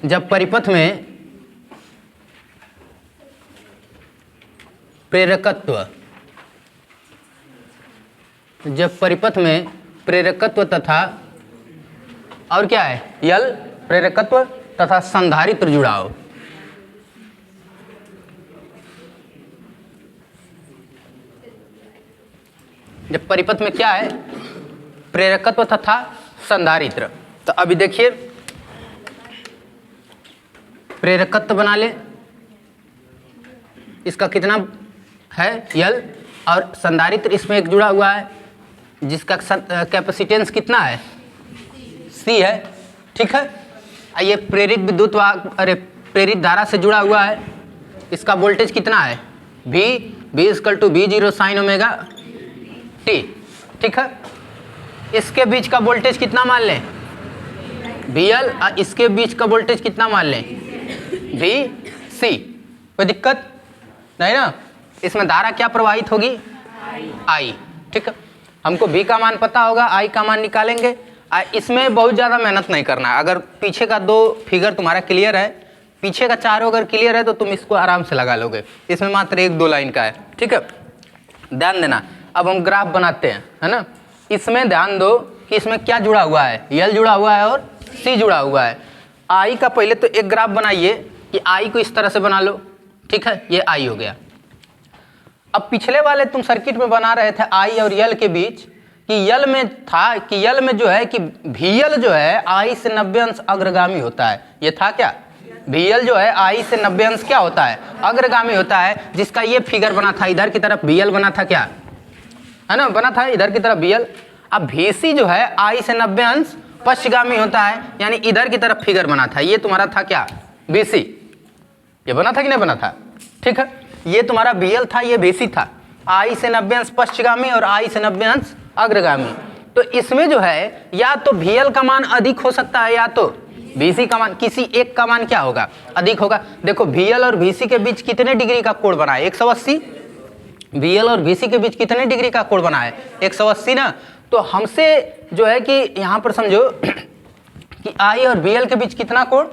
जब परिपथ में प्रेरकत्व तथा और क्या है यल प्रेरकत्व तथा संधारित्र जुड़ाव, जब परिपथ में क्या है प्रेरकत्व तथा संधारित्र। तो अभी देखिए प्रेरकत्व बना ले, इसका कितना है यल, और संधारित्र इसमें एक जुड़ा हुआ है जिसका कैपेसिटेंस कितना है सी है, ठीक है। ये प्रेरित विद्युत वाहक प्रेरित धारा से जुड़ा हुआ है, इसका वोल्टेज कितना है V = V0 sin omega t, ठीक है। इसके बीच का वोल्टेज कितना मान लें VL, और इसके बीच का वोल्टेज कितना मान लें VC, कोई दिक्कत नहीं ना। इसमें धारा क्या प्रवाहित होगी I, ठीक है। हमको V का मान पता होगा, I का मान निकालेंगे। इसमें बहुत ज़्यादा मेहनत नहीं करना है। अगर पीछे का 2 फिगर तुम्हारा क्लियर है, पीछे का 4 अगर क्लियर है तो तुम इसको आराम से लगा लोगे। इसमें मात्र 1-2 लाइन का है, ठीक है, ध्यान देना। अब हम ग्राफ बनाते हैं, है ना। इसमें ध्यान दो कि इसमें क्या जुड़ा हुआ है, यल जुड़ा हुआ है और सी जुड़ा हुआ है। आई का पहले तो एक ग्राफ बनाइए कि आई को इस तरह से बना लो, ठीक है, ये आई हो गया। अब पिछले वाले तुम सर्किट में बना रहे थे आई और यल के बीच, कि यल में था कि यल में जो है कि VL जो है आई से 90 अंश अग्रगामी होता है। ये था क्या VL जो है आई से 90 अंश क्या होता है अग्रगामी होता है, जिसका ये फिगर बना था, इधर की तरफ VL बना था, क्या है ना, बना था इधर की तरफ VL। अब VC जो है आई से 90 अंश पश्चिगामी होता है, यानी इधर की तरफ फिगर बना था, ये तुम्हारा था क्या VC, ये बना था कि नहीं बना था, ठीक है। ये तुम्हारा VL था, ये VC था, आई से 90 अंश पश्चिगामी और आई से 90 अंश अग्रगामी। तो इसमें जो है या तो VL का मान अधिक हो सकता है या तो VC का मान, किसी एक का मान क्या होगा अधिक होगा। देखो VL और VC के बीच कितने डिग्री का कोण बना है 180, VL और VC के बीच कितने डिग्री का कोण बना है 180 ना। तो हमसे जो है कि यहाँ पर समझो कि I और VL के बीच कितना कोण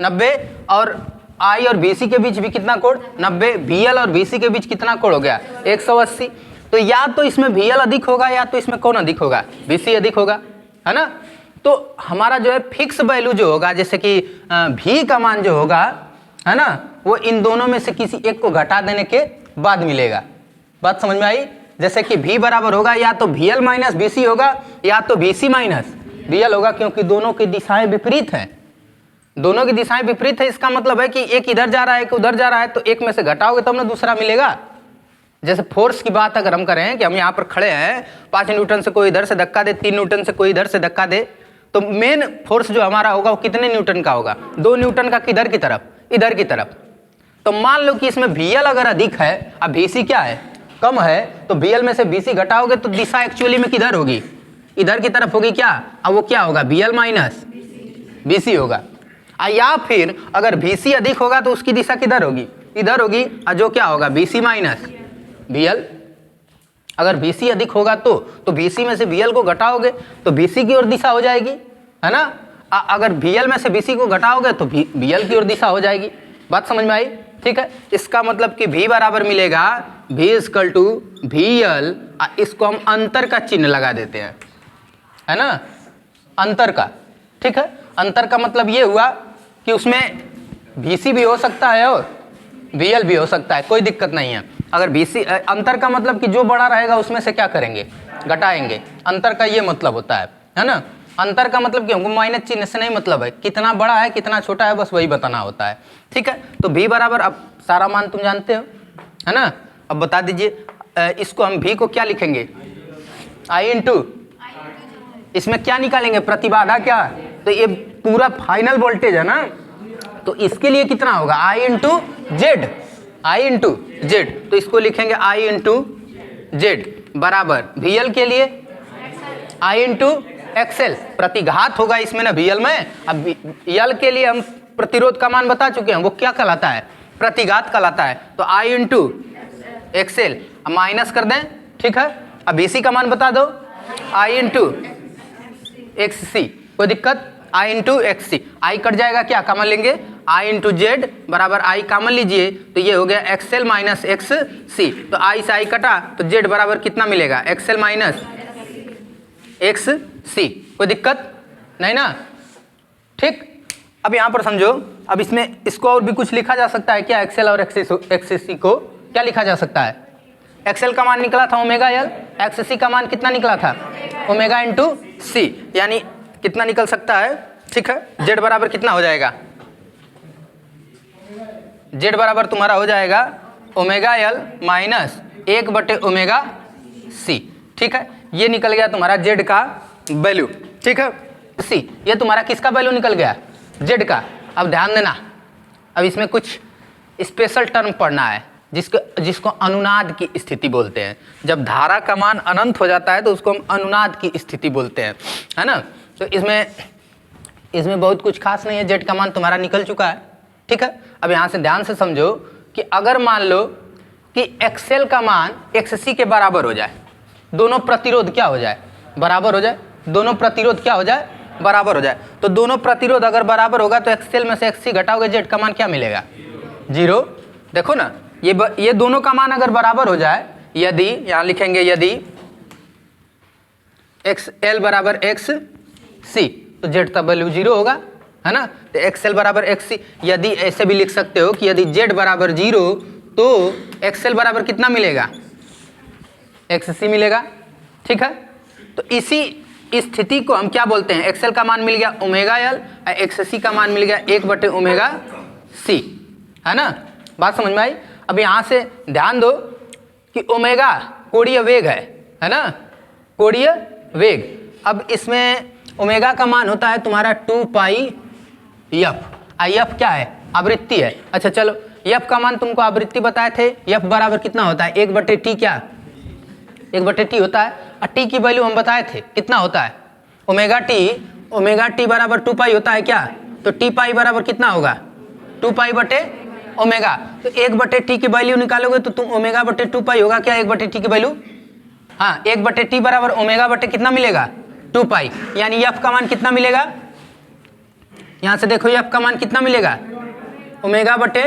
90, और I और VC के बीच भी कितना कोण 90, VL और VC के बीच कितना कोण हो गया 180। तो या तो इसमें VL अधिक होगा या तो इसमें कौन अधिक होगा VC अधिक होगा, है ना। तो हमारा जो है फिक्स वैल्यू जो होगा, जैसे कि V का मान जो होगा, है ना, वो इन दोनों में से किसी एक को घटा देने के बाद मिलेगा। बात समझ में आई। जैसे कि V बराबर होगा या तो VL माइनस VC होगा या तो VC माइनस VL होगा, क्योंकि दोनों की दिशाएं विपरीत हैं, दोनों की दिशाएं विपरीत है। इसका मतलब है कि एक इधर जा रहा है एक उधर जा रहा है, तो एक में से घटाओगे तब ना दूसरा मिलेगा। जैसे फोर्स की बात अगर हम करें कि हम यहाँ पर खड़े हैं, 5 न्यूटन से कोई इधर से धक्का दे, 3 न्यूटन से कोई इधर से धक्का दे, तो मेन फोर्स जो हमारा होगा वो कितने न्यूटन का होगा 2 न्यूटन का, किधर की तरफ इधर की तरफ। तो मान लो कि इसमें VL अगर अधिक है, अब VC क्या है कम है, तो VL में से VC घटाओगे तो दिशा एक्चुअली में किधर होगी इधर की तरफ होगी क्या, अब वो क्या होगा VL माइनस VC होगा। या फिर अगर VC अधिक होगा तो उसकी दिशा किधर होगी इधर होगी, और जो क्या होगा VC माइनस VL। अगर VC अधिक होगा तो VC में से VL को घटाओगे तो VC की ओर दिशा हो जाएगी, है ना। अगर VL में से VC को घटाओगे तो VL की ओर दिशा हो जाएगी। बात समझ में आई, ठीक है। इसका मतलब कि V बराबर मिलेगा V = VL, इसको हम अंतर का चिन्ह लगा देते हैं, है ना, अंतर का, ठीक है। अंतर का मतलब ये हुआ कि उसमें VC भी हो सकता है और VL भी हो सकता है, कोई दिक्कत नहीं है। अगर VC अंतर का मतलब कि जो बड़ा रहेगा उसमें से क्या करेंगे घटाएंगे, अंतर का ये मतलब होता है ना। अंतर का मतलब कि हमको माइनस चिन्ह से नहीं मतलब है, कितना बड़ा है कितना छोटा है बस वही बताना होता है, ठीक है। तो V बराबर, अब सारा मान तुम जानते हो, है ना। अब बता दीजिए इसको हम V को क्या लिखेंगे I × इसमें क्या निकालेंगे प्रतिबाधा, क्या, तो ये पूरा फाइनल वोल्टेज है ना, तो इसके लिए कितना होगा I × Z, तो इसको लिखेंगे I × Z बराबर VL के लिए I × XL, प्रतिघात होगा इसमें ना VL में। अब L के लिए हम प्रतिरोध का मान बता चुके हैं, वो क्या कहलाता है प्रतिघात कहलाता है, तो I × XL माइनस कर दें, ठीक है। अब VC का मान बता दो I × XC, कोई दिक्कत I into X C, I cut जाएगा क्या, कॉमन लेंगे, आई इंटू जेड बराबर आई कॉमन लीजिए तो ये हो गया एक्सएल माइनस एक्स सी, तो आई से आई कटा तो जेड बराबर कितना मिलेगा, एक्सएल माइनस एक्स सी। कोई दिक्कत नहीं ना, ठीक। अब यहाँ पर समझो, अब इसमें इसको और भी कुछ लिखा जा सकता है क्या, एक्सएल और एक्स सी को क्या लिखा जा सकता है, एक्सएल का मान निकला था ओमेगा एल, एक्स सी का मान कितना निकला था ओमेगा इंटू सी, यानी कितना निकल सकता है, ठीक है। जेड बराबर कितना हो जाएगा, जेड बराबर तुम्हारा हो जाएगा ओमेगा एल माइनस 1/ओमेगा सी, ठीक है। ये निकल गया तुम्हारा जेड का वैल्यू, ठीक है। सी ये तुम्हारा किसका वैल्यू निकल गया, जेड का। अब ध्यान देना, अब इसमें कुछ स्पेशल टर्म पढ़ना है जिसको अनुनाद की स्थिति बोलते हैं। जब धारा का मान अनंत हो जाता है तो उसको हम अनुनाद की स्थिति बोलते हैं, है ना। तो इसमें बहुत कुछ खास नहीं है, जेड का मान तुम्हारा निकल चुका है, ठीक है। अब यहाँ से ध्यान से समझो कि अगर मान लो कि एक्सएल का मान एक्ससी के बराबर हो जाए, दोनों प्रतिरोध क्या हो जाए, बराबर हो जाए, दोनों प्रतिरोध क्या हो जाए, बराबर हो जाए, तो दोनों प्रतिरोध अगर बराबर होगा तो एक्सएल में से एक्ससी घटाओगे, जेड का मान क्या मिलेगा, 0। देखो ना, ये दोनों का मान अगर बराबर हो जाए, यदि यहाँ लिखेंगे यदि एक्सएल बराबर एक्स सी तो जेड का वैल्यू 0 होगा, है ना। तो एक्सएल बराबर एक्स सी, यदि ऐसे भी लिख सकते हो कि यदि जेड बराबर 0 तो एक्सएल बराबर कितना मिलेगा, एक्स सी मिलेगा, ठीक है। तो इसी स्थिति को हम क्या बोलते हैं, एक्सएल का मान मिल गया ओमेगा एल, एक्स सी का मान मिल गया 1/ओमेगा सी, है ना। बात समझ में आई। अब यहाँ से ध्यान दो कि ओमेगा कोणीय वेग है ना, कोणीय वेग। अब इसमें ओमेगा का मान होता है तुम्हारा 2 पाई एफ, एफ क्या है, आवृत्ति है। अच्छा चलो, एफ का मान तुमको आवृत्ति बताए थे, एफ बराबर कितना होता है, 1/t, क्या 1/t होता है, और टी की वैल्यू हम बताए थे कितना होता है, ओमेगा टी बराबर 2 पाई होता है क्या, तो टी पाई बराबर कितना होगा, 2 पाई बटे ओमेगा। तो 1/t की वैल्यू निकालोगे तो तुम ओमेगा बटे 2 पाई होगा क्या, 1/t की वैल्यू, हाँ 1/t बराबर ओमेगा बटे कितना मिलेगा, 2 पाई, यानी एफ का मान कितना मिलेगा, यहाँ से देखो एफ का मान कितना मिलेगा, ओमेगा बटे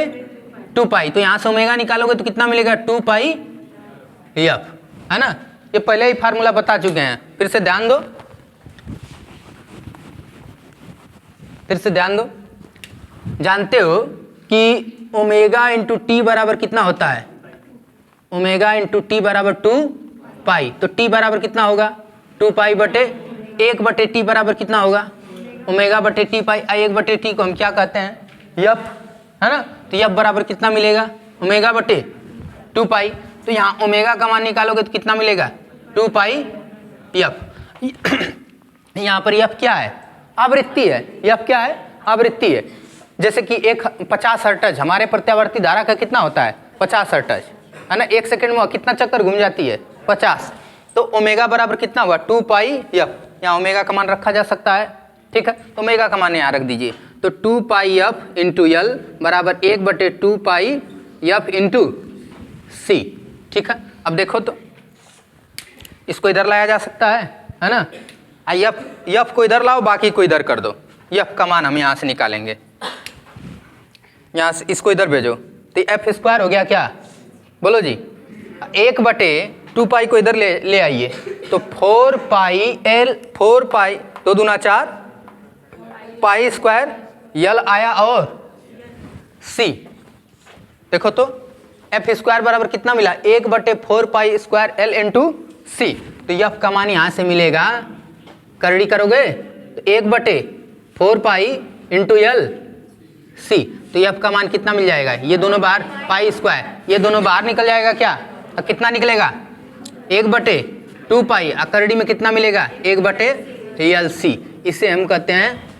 2 पाई, तो यहाँ से ओमेगा निकालोगे तो कितना मिलेगा, 2 पाई एफ, है ना। ये पहले ही फार्मूला बता चुके हैं, फिर से ध्यान दो, जानते हो कि ओमेगा इंटू टी बराबर कितना होता है, ओमेगा इंटू टी बराबर 2 पाई, तो टी बराबर कितना होगा, 2 पाई बटे 1/t बराबर कितना होगा, ओमेगा बटे टी पाई। 1/t को हम क्या कहते हैं, एफ, है ना। तो एफ बराबर कितना मिलेगा, ओमेगा बटे 2 पाई, तो यहाँ ओमेगा का मान निकालोगे तो कितना मिलेगा, 2 पाई एफ। यहाँ पर एफ क्या है, आवृत्ति है, एफ क्या है, आवृत्ति है। जैसे कि एक 50 हर्ट्ज हमारे प्रत्यावर्ती धारा का कितना होता है, 50 हर्ट्ज, है ना। 1 सेकंड में कितना चक्कर घूम जाती है, 50। तो ओमेगा बराबर कितना हुआ, 2 पाई एफ, यहाँ ओमेगा का मान रखा जा सकता है, ठीक है। तो ओमेगा का मान यहाँ रख दीजिए, तो 2 पाई एफ इंटू एल बराबर 1/2 पाई एफ इंटू सी, ठीक है। अब देखो तो इसको इधर लाया जा सकता है ना। एफ को इधर लाओ, बाकी को इधर कर दो, एफ का मान हम यहाँ से निकालेंगे, यहाँ से इसको इधर भेजो, तो एफ स्क्वायर हो गया क्या, बोलो जी, 1/2 पाई को इधर ले आइए, तो 4 पाई एल, 4 पाई 2 दूना 4 पाई स्क्वायर यल आया, और सी देखो तो एफ स्क्वायर बराबर कितना मिला, 1/4 पाई स्क्वायर एल इंटू सी। तो एफ का मान यहाँ से मिलेगा, करड़ी करोगे तो 1/4 पाई इंटू एल सी, तो एफ का मान कितना मिल जाएगा, ये दोनों बाहर पाई स्क्वायर, ये दोनों बाहर निकल जाएगा क्या, और कितना निकलेगा, 1/2 पाई, करड़ी में कितना मिलेगा, 1/एल सी। इसे हम कहते हैं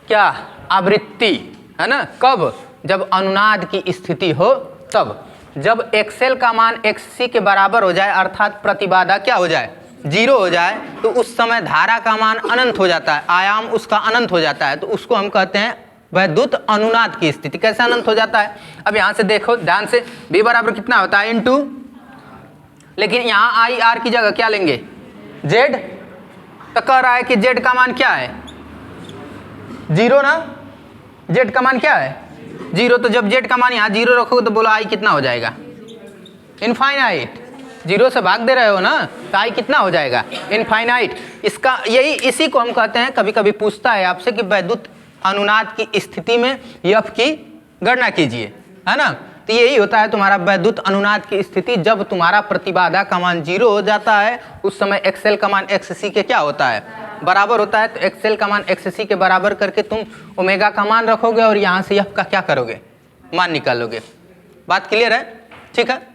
क्या, आवृत्ति, है ना। कब, जब अनुनाद की स्थिति हो तब, जब एक्सएल का मान एक्ससी के बराबर हो जाए, अर्थात प्रतिबाधा क्या हो जाए, 0 हो जाए, तो उस समय धारा का मान अनंत हो जाता है, आयाम उसका अनंत हो जाता है, तो उसको हम कहते हैं वैद्युत अनुनाद की स्थिति। कैसे अनंत हो जाता है, अब यहाँ से देखो ध्यान से, V बराबर कितना होता है, इंटू, लेकिन यहाँ आई आर की जगह क्या लेंगे, जेड, तो कह रहा है कि जेड का मान क्या है, जीरो ना, जेड का मान क्या है जीरो, तो जब जेड का मान यहाँ जीरो रखोगे तो बोलो आई कितना हो जाएगा, इनफाइनाइट। जीरो से भाग दे रहे हो ना तो आई कितना हो जाएगा, इनफाइनाइट। इसका यही, इसी को हम कहते हैं, कभी कभी पूछता है आपसे कि वैद्युत अनुनाद की स्थिति में यफ की गणना कीजिए, है ना। तो यही होता है तुम्हारा वैद्युत अनुनाद की स्थिति। जब तुम्हारा प्रतिबाधा का मान जीरो हो जाता है उस समय एक्सएल का मान एक्ससी के क्या होता है, बराबर होता है। तो एक्सएल का मान एक्ससी के बराबर करके तुम ओमेगा का मान रखोगे और यहाँ से एफ का क्या करोगे, मान निकालोगे। बात क्लियर है, ठीक है।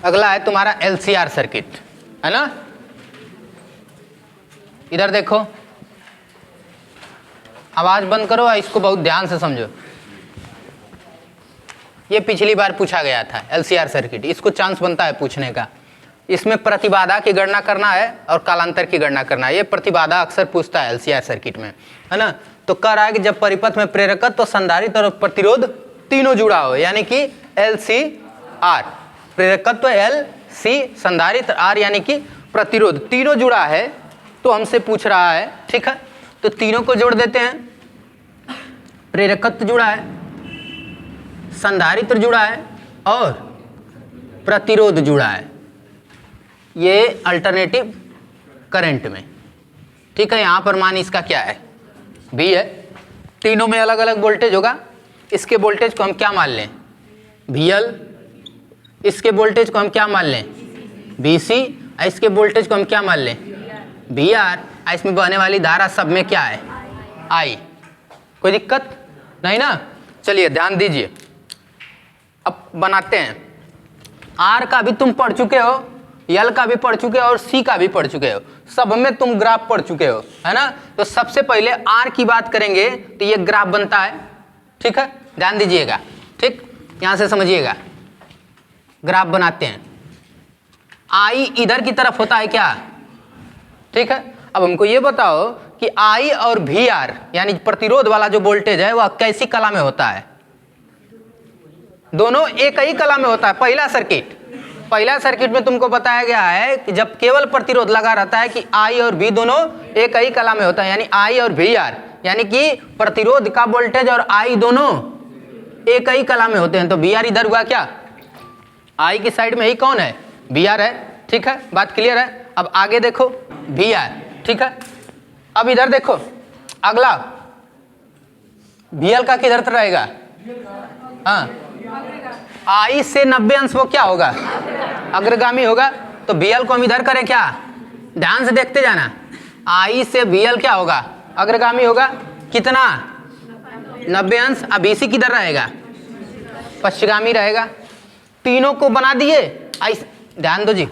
अगला है तुम्हारा एलसीआर सर्किट, है ना। इधर देखो, आवाज बंद करो और इसको बहुत ध्यान से समझो। ये पिछली बार पूछा गया था एलसीआर सर्किट, इसको चांस बनता है पूछने का। इसमें प्रतिबाधा की गणना करना है और कालांतर की गणना करना है। ये प्रतिबाधा अक्सर पूछता है एलसीआर सर्किट में, है ना। तो कह रहा है कि जब परिपथ में प्रेरकत्व तो संधारित्र और प्रतिरोध तीनों जुड़ा हो, यानी कि एलसीआर, प्रेरकत्व एल, सी, संधारित्र आर, यानी कि प्रतिरोध तीनों जुड़ा है। तो हमसे पूछ रहा है, ठीक है, तो तीनों को जोड़ देते हैं। प्रेरकत्व जुड़ा है, संधारित्र जुड़ा है और प्रतिरोध जुड़ा है, ये अल्टरनेटिव करंट में, ठीक है। यहाँ पर मान इसका क्या है, V है। तीनों में अलग अलग वोल्टेज होगा। इसके वोल्टेज को हम क्या मान लें, VL। इसके वोल्टेज को हम क्या मान लें, VC। इसके वोल्टेज को हम क्या मान लें, VR। इसमें बहने वाली धारा सब में क्या है, I। कोई दिक्कत नहीं ना। चलिए ध्यान दीजिए, अब बनाते हैं। R का भी तुम पढ़ चुके हो, L का भी पढ़ चुके हो और C का भी पढ़ चुके हो, सब में तुम ग्राफ पढ़ चुके हो, है ना। तो सबसे पहले R की बात करेंगे तो ये ग्राफ बनता है, ठीक है, ध्यान दीजिएगा, ठीक, यहां से समझिएगा। ग्राफ बनाते हैं, I इधर की तरफ होता है क्या, ठीक है। अब हमको ये बताओ कि I और VR यानी प्रतिरोध वाला जो वोल्टेज है वह कैसी कला में होता है, दोनों एक ही कला में होता है। पहला सर्किट में तुमको बताया गया है कि जब केवल प्रतिरोध लगा रहता है कि I और V दोनों एक ही कला में होता है, यानी I और VR, यानी कि प्रतिरोध का वोल्टेज और I दोनों एक ही कला में होते हैं। तो VR इधर हुआ क्या, I की साइड में ही कौन है, VR है, ठीक है, बात क्लियर है। अब आगे देखो VR, ठीक है। अब इधर देखो अगला, VL का किधर रहेगा, हाँ, I से 90 अंश वो क्या होगा, अग्रगामी होगा। तो VL को हम इधर करें क्या, ध्यान से देखते जाना, I से VL क्या होगा, अग्रगामी होगा, कितना, 90 अंश। अब BC किधर रहेगा, पश्चिगामी रहेगा। तीनों को बना दिए। ध्यान दो जी,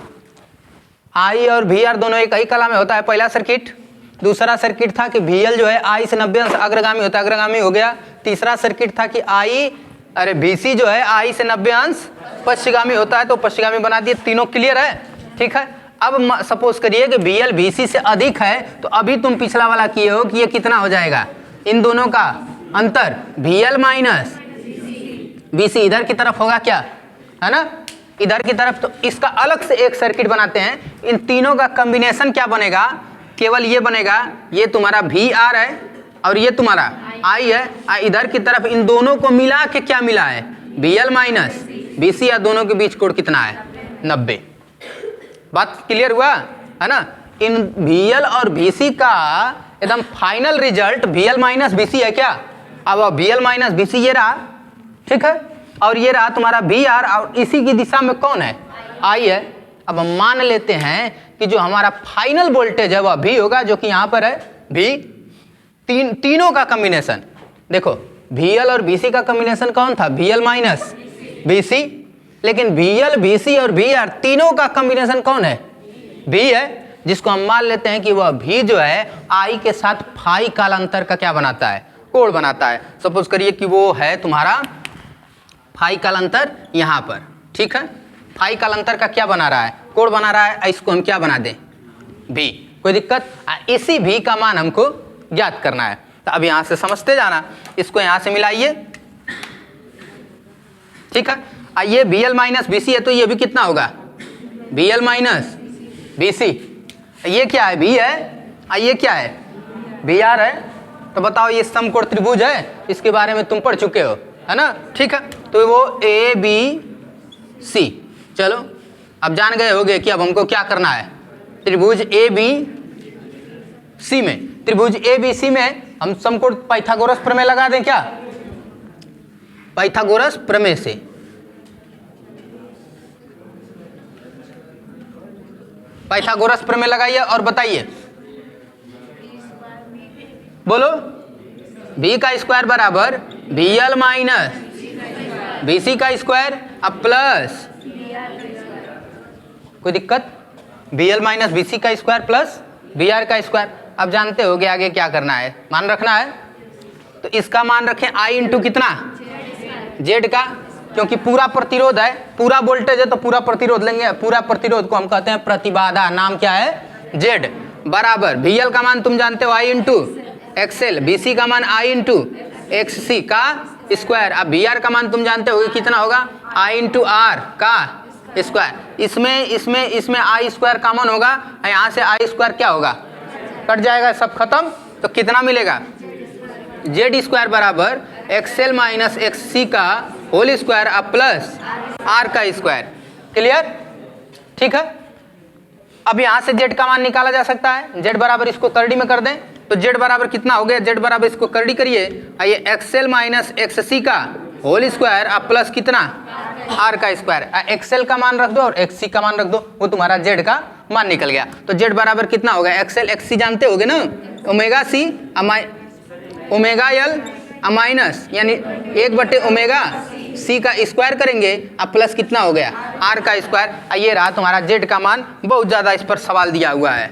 I और VR दोनों एक ही कला में होता है, पहला सर्किट। दूसरा सर्किट था कि VL जो है I से 90 अंश अग्रगामी होता है, अग्रगामी हो गया। तीसरा सर्किट था कि VC जो है I से 90 अंश पश्चिगामी होता है, तो पश्चिगामी बना दिए। तीनों क्लियर है, ठीक है। अब सपोज करिए कि VL VC से अधिक है, तो अभी तुम पिछला वाला किए हो कि ये कितना हो जाएगा, इन दोनों का अंतर VL माइनस VC इधर की तरफ होगा क्या, है ना, इधर की तरफ। तो इसका अलग से एक सर्किट बनाते हैं। इन तीनों का कॉम्बिनेशन क्या बनेगा, केवल ये बनेगा, ये तुम्हारा VR है और ये तुम्हारा I है। इधर की तरफ इन दोनों को मिला के क्या मिला है, VL माइनस VC, या दोनों के बीच कोण कितना है, 90। बात क्लियर हुआ, है ना। इन VL और VC का एकदम final result VL minus VC है क्या। अब VL माइनस VC ये रहा, ठीक है, और ये रहा तुम्हारा VR, और इसी की दिशा में कौन है, I है। अब हम मान लेते हैं कि जो हमारा फाइनल वोल्टेज है वह V होगा, जो कि यहाँ पर है V। तीनों का कॉम्बिनेशन देखो, VL और VC का कॉम्बिनेशन कौन था, VL माइनस VC, लेकिन VL VC और VR तीनों का कॉम्बिनेशन कौन है, V है, जिसको हम मान लेते हैं कि वह V जो है I के साथ फाई कालांतर का क्या बनाता है, कोण बनाता है। सपोज करिए कि वो है तुम्हारा फाई कालांतर यहाँ पर, ठीक है। फाई कालांतर का क्या बना रहा है, कोण बना रहा है। इसको हम क्या बना दें, भी। कोई दिक्कत? इसी भी का मान हमको ज्ञात करना है। तो अब यहां से समझते जाना, इसको यहां से मिलाइए, ठीक है। ये BL माइनस BC है तो ये भी कितना होगा, BL माइनस BC। ये क्या है, B है, ये क्या है, BR है। तो बताओ ये समकोण त्रिभुज है, इसके बारे में तुम पढ़ चुके हो, है ना, ठीक है। तो वो ABC, चलो अब जान गए होगे कि अब हमको क्या करना है। त्रिभुज ABC में, त्रिभुज ABC में हम समकोण पाइथागोरस प्रमेय लगा दें क्या, पाइथागोरस प्रमेय से। पाइथागोरस प्रमेय लगाइए और बताइए, बोलो। B का स्क्वायर बराबर BL माइनस BC का स्क्वायर अब प्लस, कोई दिक्कत, BL माइनस BC का स्क्वायर प्लस BR का स्क्वायर। अब जानते हो कि आगे क्या करना है, मान रखना है। तो इसका मान रखें I इंटू कितना, Z का, क्योंकि पूरा प्रतिरोध है, पूरा वोल्टेज है तो पूरा प्रतिरोध लेंगे। पूरा प्रतिरोध को हम कहते हैं प्रतिबाधा, नाम क्या है, Z बराबर BL का मान तुम जानते हो I इंटू XL, BC का मान I इंटू XC का स्क्वायर। अब BR का मान तुम जानते हो कितना होगा, I इंटू R का स्क्वायर। इसमें I स्क्वायर कॉमन होगा, यहाँ से I स्क्वायर क्या होगा, कट जाएगा, सब खत्म। तो कितना मिलेगा, Z स्क्वायर बराबर XL माइनस XC का होल स्क्वायर अब प्लस R का स्क्वायर। क्लियर, ठीक है। अब यहाँ से Z का मान निकाला जा सकता है। Z बराबर इसको करड़ी में कर दें तो Z बराबर कितना हो गया, Z बराबर इसको करड़ी करिए, ये XL माइनस XC का होल स्क्वायर अब प्लस कितना, R का स्क्वायर। XL का मान रख दो और XC का मान रख दो, वो तुम्हारा Z का मान निकल गया। तो Z बराबर कितना होगा, XL XC जानते होगे ना, omega C omega L minus यानी 1 ओमेगा C का स्क्वायर करेंगे, अब प्लस कितना हो गया, R का स्क्वायर। ये रहा तुम्हारा Z का मान। बहुत ज़्यादा इस पर सवाल दिया हुआ है,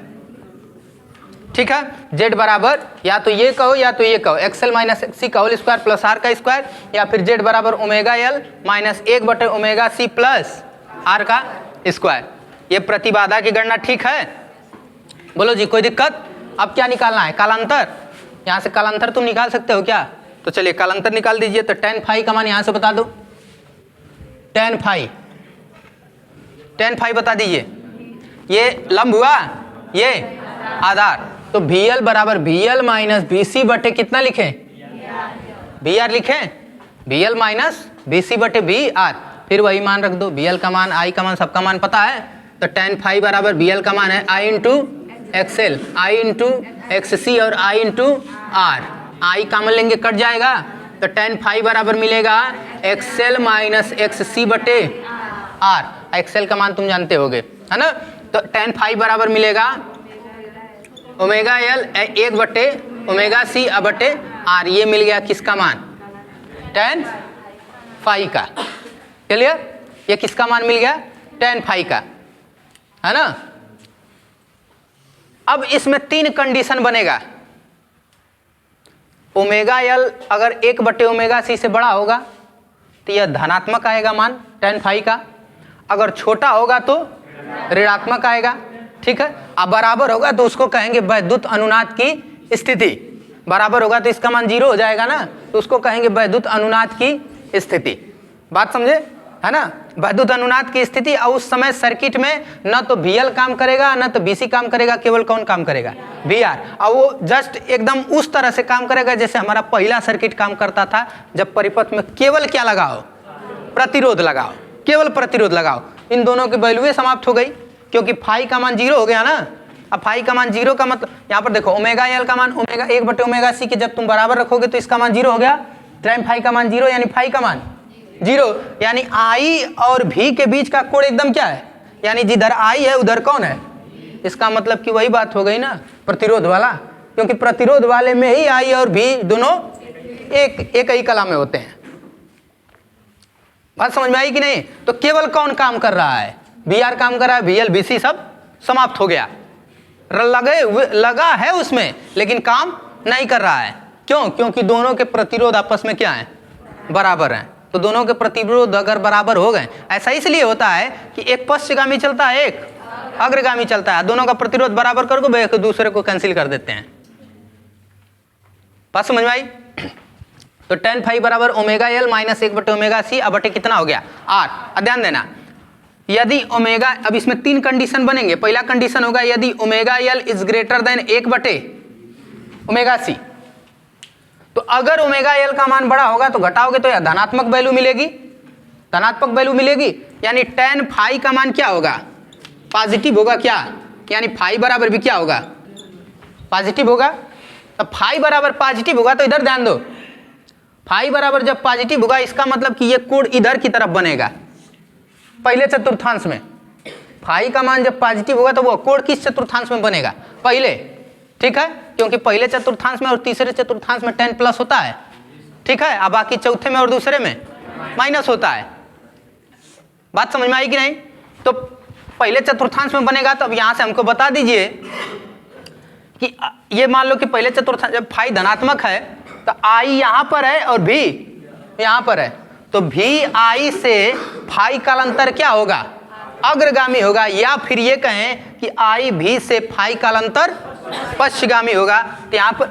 ठीक है। Z बराबर या तो ये कहो या तो ये कहो, XL माइनस XC का होल स्क्वायर प्लस R का स्क्वायर, या फिर Z बराबर omega L minus 1 omega C plus R का स्क्वायर। ये प्रतिबाधा की गणना ठीक है, बोलो जी, कोई दिक्कत। अब क्या निकालना है, कालांतर। यहाँ से कालांतर तुम निकाल सकते हो क्या, तो चलिए कालांतर निकाल दीजिए। तो tan फाई का मान यहाँ से बता दो, tan फाई बता दीजिए। ये लंब हुआ, ये आधार। तो BL बराबर BL माइनस BC बटे कितना लिखें, BR लिखें, BL माइनस BC बटे BR। फिर वही मान रख दो, BL का मान, I का मान, सबका मान पता है। तो tan फाई बराबर BL का मान है I into XL, I into XC और I into R। I common लेंगे कट जाएगा, तो tan फाई बराबर मिलेगा XL माइनस XC बटे R। XL का मान तुम जानते होगे, है ना। तो tan फाई बराबर मिलेगा ओमेगा L 1 ओमेगा C बटे R। ये मिल गया किसका मान, tan फाई का। क्लियर, ये किसका मान मिल गया, tan फाई का, है ना। अब इसमें 3 कंडीशन बनेगा। ओमेगा L अगर 1 ओमेगा C से बड़ा होगा तो यह धनात्मक आएगा मान tan फाई का, अगर छोटा होगा तो ऋणात्मक आएगा, ठीक है। अब बराबर होगा तो उसको कहेंगे वैद्युत अनुनाद की स्थिति। बराबर होगा तो इसका मान 0 हो जाएगा ना, तो उसको कहेंगे वैद्युत अनुनाद की स्थिति। बात समझे, है ना। वैद्युत अनुनाद की स्थिति, और उस समय सर्किट में न तो VL काम करेगा न तो BC काम करेगा, केवल कौन काम करेगा, VR। और वो जस्ट एकदम उस तरह से काम करेगा जैसे हमारा पहला सर्किट काम करता था, जब परिपथ में केवल क्या लगाओ, प्रतिरोध लगाओ, केवल प्रतिरोध लगाओ। इन दोनों की वैल्यू समाप्त हो गई, क्योंकि फाई का मान 0 हो गया ना। अब फाई का मान 0 का मतलब, यहाँ पर देखो ओमेगा L का मान ओमेगा 1 ओमेगा C के जब तुम बराबर रखोगे तो इसका मान 0 हो गया। tan फाई का मान 0 यानी फाई का मान 0, यानी I और V के बीच का कोण एकदम क्या है, यानी जिधर I है उधर कौन है। इसका मतलब कि वही बात हो गई ना, प्रतिरोध वाला, क्योंकि प्रतिरोध वाले में ही I और V दोनों एक ही कला में होते हैं। बात समझ में आई कि नहीं। तो केवल कौन काम कर रहा है, VR काम कर रहा है, VL BC सब समाप्त हो गया। लगा है उसमें लेकिन काम नहीं कर रहा है। क्यों, क्योंकि दोनों के प्रतिरोध आपस में क्या है, बराबर हैं। तो दोनों के प्रतिरोध अगर बराबर हो गए, ऐसा इसलिए होता है कि एक पश्चगामी चलता है, एक अग्रगामी चलता है। दोनों का प्रतिरोध बराबर करके वे एक दूसरे को कैंसिल कर देते हैं। बात समझ में आई? तो tan फाई बराबर ओमेगा एल माइनस 1/ओमेगा सी अब बटे कितना हो गया r। ध्यान देना, यदि ओमेगा, अब इसमें 3 कंडीशन बनेंगे। पहला कंडीशन होगा यदि omega L is greater than 1/ओमेगा सी। तो अगर ओमेगा एल का मान बड़ा होगा तो घटाओगे तो यह धनात्मक वैल्यू मिलेगी, धनात्मक वैल्यू मिलेगी, यानी tan फाई का मान क्या होगा, पॉजिटिव होगा। क्या यानी फाई बराबर भी क्या होगा, पॉजिटिव होगा। तो फाई बराबर पॉजिटिव होगा तो इधर ध्यान दो, फाई बराबर जब पॉजिटिव होगा इसका मतलब कि ये कोण इधर की तरफ बनेगा पहले चतुर्थांश में। फाई का मान जब पॉजिटिव होगा तो वो कोण किस चतुर्थांश में बनेगा, पहले, ठीक है, क्योंकि पहले चतुर्थांश में और तीसरे चतुर्थांश में tan प्लस होता है, ठीक है, अब बाकी चौथे में और दूसरे में माइनस होता है। बात समझ में आई कि नहीं? तो पहले चतुर्थांश में बनेगा। तो अब यहाँ से हमको बता दीजिए कि ये मान लो कि पहले चतुर्थांश जब फाई धनात्मक है तो आई यहाँ पर है और भी यहाँ पर है, तो भी आई से फाई का अंतर क्या होगा, अग्रगामी होगा। या फिर ये कहें कि आई भी से फाई का अंतर पश्चगामी होगा। तो यहाँ पर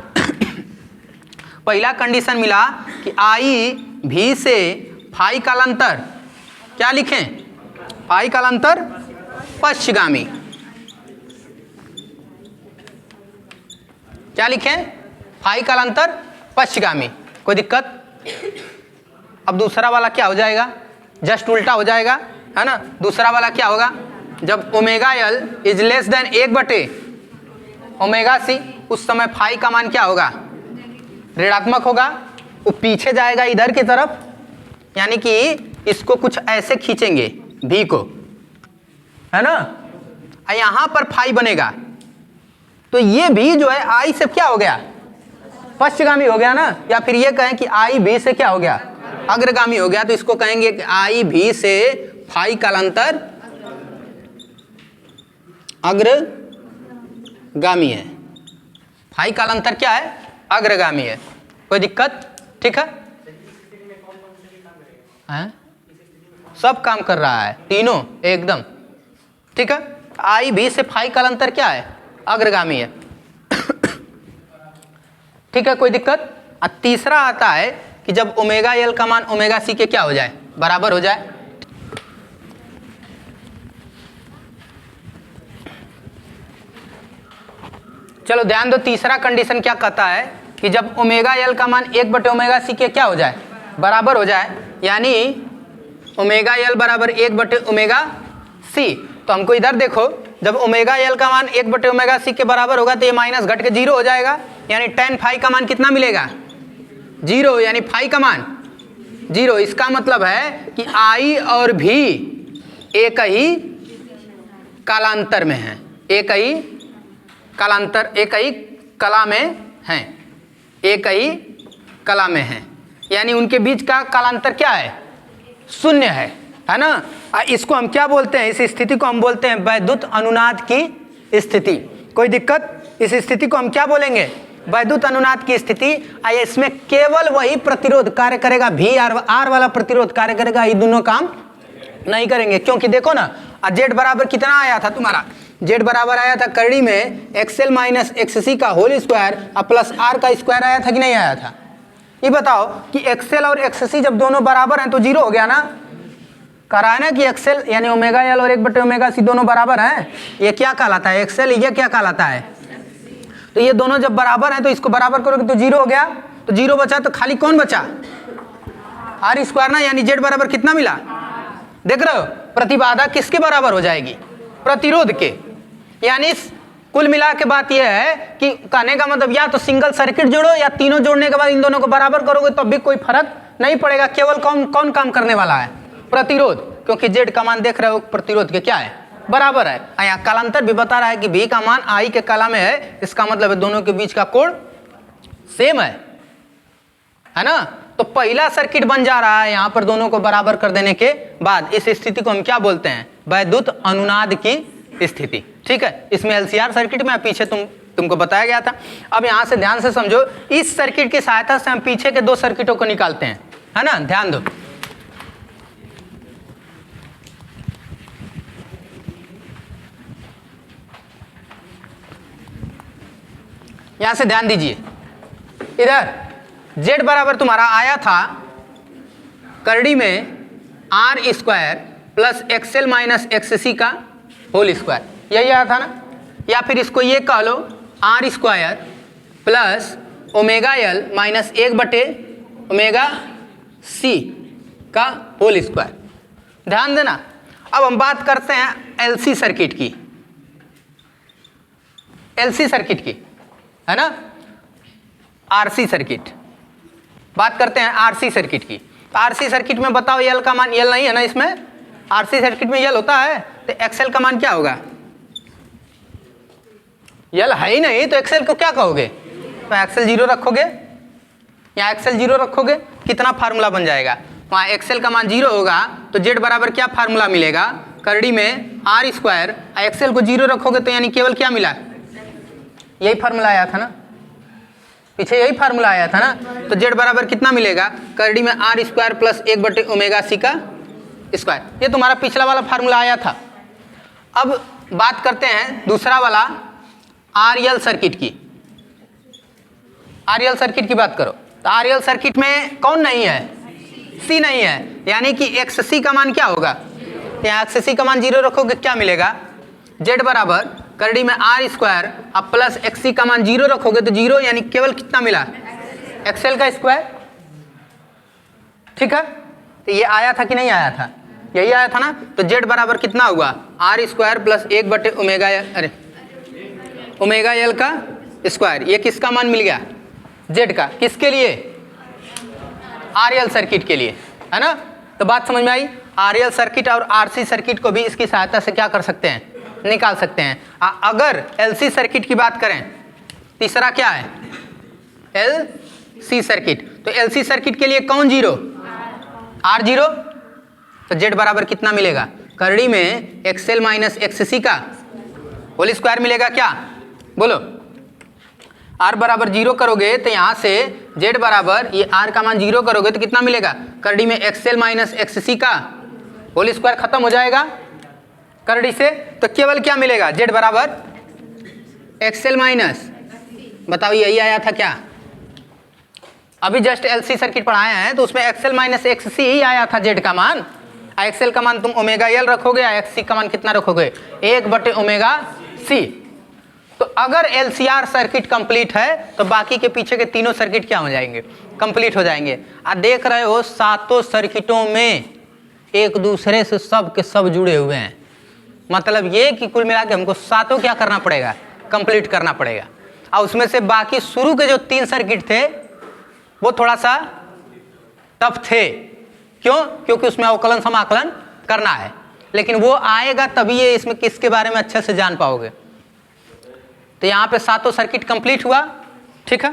पहला कंडीशन मिला कि आई भी से फाई का अंतर क्या लिखें, फाई का अंतर पश्चगामी। क्या लिखें, फाई का अंतर पश्चगामी। कोई दिक्कत? अब दूसरा वाला क्या हो जाएगा, जस्ट उल्टा हो जाएगा, है ना। दूसरा वाला क्या होगा, जब omega L is less than 1/ओमेगा सी उस समय फाई का मान क्या होगा, ऋणात्मक होगा। वो पीछे जाएगा इधर की तरफ, यानी कि इसको कुछ ऐसे खींचेंगे भी को, है ना, यहां पर फाई बनेगा। तो ये भी जो है आई से क्या हो गया, पश्चगामी हो गया ना। या फिर ये कहें कि आई भी से क्या हो गया, अग्रगामी हो गया। तो इसको कहेंगे कि आई भी से फाई का अंतर अग्रगामी है। फाई का अंतर क्या है, अग्रगामी है। कोई दिक्कत? ठीक है, सब काम कर रहा है तीनों एकदम, ठीक है। आई भी से फाई का अंतर क्या है, अग्रगामी है, ठीक है, कोई दिक्कत? तीसरा आता है कि जब ओमेगा एल का मान ओमेगा सी के क्या हो जाए, बराबर हो जाए। चलो ध्यान दो, तीसरा कंडीशन क्या कहता है कि जब ओमेगा एल का मान 1/ओमेगा सी के क्या हो जाए, बराबर हो जाए। यानी ओमेगा एल बराबर 1/ओमेगा सी। तो हमको इधर देखो, जब ओमेगा एल का मान 1/ओमेगा सी के बराबर होगा तो ये माइनस घट के 0 हो जाएगा। यानी tan फाई का मान कितना मिलेगा, 0, यानी फाई का मान 0। इसका मतलब है कि आई और भी एक ही कालांतर में है, एक ही कालांतर, एक ही कला में हैं, एक ही कला में हैं, यानी उनके बीच का कालांतर क्या है, शून्य है ना। इसको हम क्या बोलते हैं, इस स्थिति को हम बोलते हैं वैद्युत अनुनाद की स्थिति। कोई दिक्कत? इस स्थिति को हम क्या बोलेंगे, वैद्युत अनुनाद की स्थिति। इसमें केवल वही प्रतिरोध कार्य करेगा, भी आर वाला प्रतिरोध कार्य करेगा, ये दोनों काम नहीं करेंगे। क्योंकि देखो ना, जेड बराबर कितना आया था तुम्हारा, जेड बराबर आया था करड़ी में एक्सएल माइनस एक्ससी का होल स्क्वायर प्लस आर का स्क्वायर आया था कि नहीं आया था। ये बताओ कि एक्सएल और एक्ससी जब दोनों बराबर हैं तो 0 हो गया ना। करा है ना कि एक्सएल यानी ओमेगा एल और 1/ओमेगा सी दोनों बराबर हैं। ये क्या कहलाता है, एक्सएल, ये क्या कहलाता है। तो ये दोनों जब बराबर हैं तो इसको बराबर करोगे तो 0 हो गया। तो 0 बचा तो खाली कौन बचा, आर स्क्वायर ना। यानी जेड बराबर कितना मिला, देख रहे हो, प्रतिबाधा किसके बराबर हो जाएगी, प्रतिरोध के। यानी कुल मिला के बात यह है कि कहने का मतलब या तो सिंगल सर्किट जोड़ो या तीनों जोड़ने के बाद इन दोनों को बराबर करोगे तो भी कोई फर्क नहीं पड़ेगा। केवल कौन काम करने वाला है, प्रतिरोध। क्योंकि जेड का मान देख रहे हो प्रतिरोध के क्या है, बराबर है। यहाँ कालांतर भी बता रहा है कि भी का मान आई के कला में है, इसका मतलब है दोनों के बीच का कोण सेम है ना। तो पहला सर्किट बन जा रहा है यहाँ पर दोनों को बराबर कर देने के बाद। इस स्थिति को हम क्या बोलते हैं, वैद्युत अनुनाद की स्थिति। ठीक है, इसमें एलसीआर सर्किट में पीछे तुमको बताया गया था। अब यहाँ से ध्यान से समझो, इस सर्किट की सहायता से हम पीछे के 2 सर्किटों को निकालते हैं, है ना। ध्यान दो, यहां से ध्यान दीजिए, इधर z बराबर तुम्हारा आया था करड़ी में R square plus XL minus XC का होल स्क्वायर, यही आया था ना। या फिर इसको ये कह लो R square plus omega L minus 1/ओमेगा सी का होल स्क्वायर। ध्यान देना, अब हम बात करते हैं एलसी सर्किट की, एलसी सर्किट की, है ना। आरसी सर्किट, बात करते हैं आरसी सर्किट की। तो आरसी सर्किट में बताओ यल का मान, यल नहीं है ना इसमें, आरसी सर्किट में यल होता है, तो एक्सएल का मान क्या होगा? यल है ही नहीं तो एक्सएल को क्या कहोगे? तो एक्सएल 0 रखोगे, यहाँ एक्सएल 0 रखोगे, कितना फार्मूला बन जाएगा? वहाँ एक्सएल का मान 0 होगा तो जेड बराबर क्या फार्मूला मिलेगा? करड़ी में आर स्क्वायर, एक्सएल को 0 रखोगे तो यानी केवल क्या मिला? यही फार्मूला आया था ना, पीछे यही फार्मूला आया था ना। तो जेड बराबर कितना मिलेगा? करड़ी में आर स्क्वायर प्लस 1/ओमेगा सी का स्क्वायर, ये तुम्हारा पिछला वाला फार्मूला आया था। अब बात करते हैं दूसरा वाला आरएल सर्किट की। आरएल सर्किट की बात करो तो आरएल सर्किट में कौन नहीं है? सी नहीं है, यानी कि एक्स सी का मान क्या होगा? यहाँ एक्स सी का मान 0 रखोगे क्या मिलेगा? जेड बराबर करड़ी में आर स्क्वायर अब प्लस एक्स सी का मान 0 रखोगे तो 0, यानी केवल कितना मिला? एक्सएल का स्क्वायर। ठीक है, तो ये आया था कि नहीं आया था? यही आया था ना। तो जेड बराबर कितना हुआ? आर स्क्वायर प्लस 1/ओमेगा, अरे ओमेगा एल का स्क्वायर। ये किसका मान मिल गया? जेड का। किसके लिए? आरएल सर्किट के लिए, है ना। तो बात समझ में आई। आरएल सर्किट और आरसी सर्किट को भी इसकी सहायता से क्या कर सकते हैं? निकाल सकते हैं। अगर एलसी सर्किट की बात करें, तीसरा क्या है? LC circuit. तो एलसी सर्किट के लिए कौन 0? आर 0। तो जेड बराबर कितना मिलेगा? करड़ी में एक्सएल माइनस एक्ससी का होल स्क्वायर मिलेगा क्या? बोलो। आर बराबर 0 करोगे तो यहाँ से जेड बराबर ये आर का मान 0 करोगे तो कितना मिलेगा? करड़ी में एक्सएल माइनस एक्ससी का होल स्क्वायर खत्म हो जाएगा करड़ी से, तो केवल क्या मिलेगा? जेड बराबर एक्सएल माइनस, बताओ यही आया था क्या? अभी जस्ट एलसी सर्किट पढ़ाया है तो उसमें एक्सएल माइनस एक्ससी ही आया था जेड का मान। एक्सएल का मान तुम ओमेगा एल रखोगे, एक्ससी का मान कितना रखोगे? 1/ओमेगा सी। तो अगर एलसीआर सर्किट कंप्लीट है तो बाकी के पीछे के तीनों सर्किट क्या हो जाएंगे? कंप्लीट हो जाएंगे। देख रहे हो सातों सर्किटों में एक दूसरे से सब के सब जुड़े हुए हैं। मतलब ये कि कुल मिला के हमको सातों क्या करना पड़ेगा? कंप्लीट करना पड़ेगा। और उसमें से बाकी शुरू के जो 3 सर्किट थे वो थोड़ा सा टफ थे। क्यों? क्योंकि उसमें अवकलन समाकलन करना है, लेकिन वो आएगा तभी ये इसमें किसके बारे में अच्छे से जान पाओगे। तो यहाँ पे सातों सर्किट कंप्लीट हुआ। ठीक है।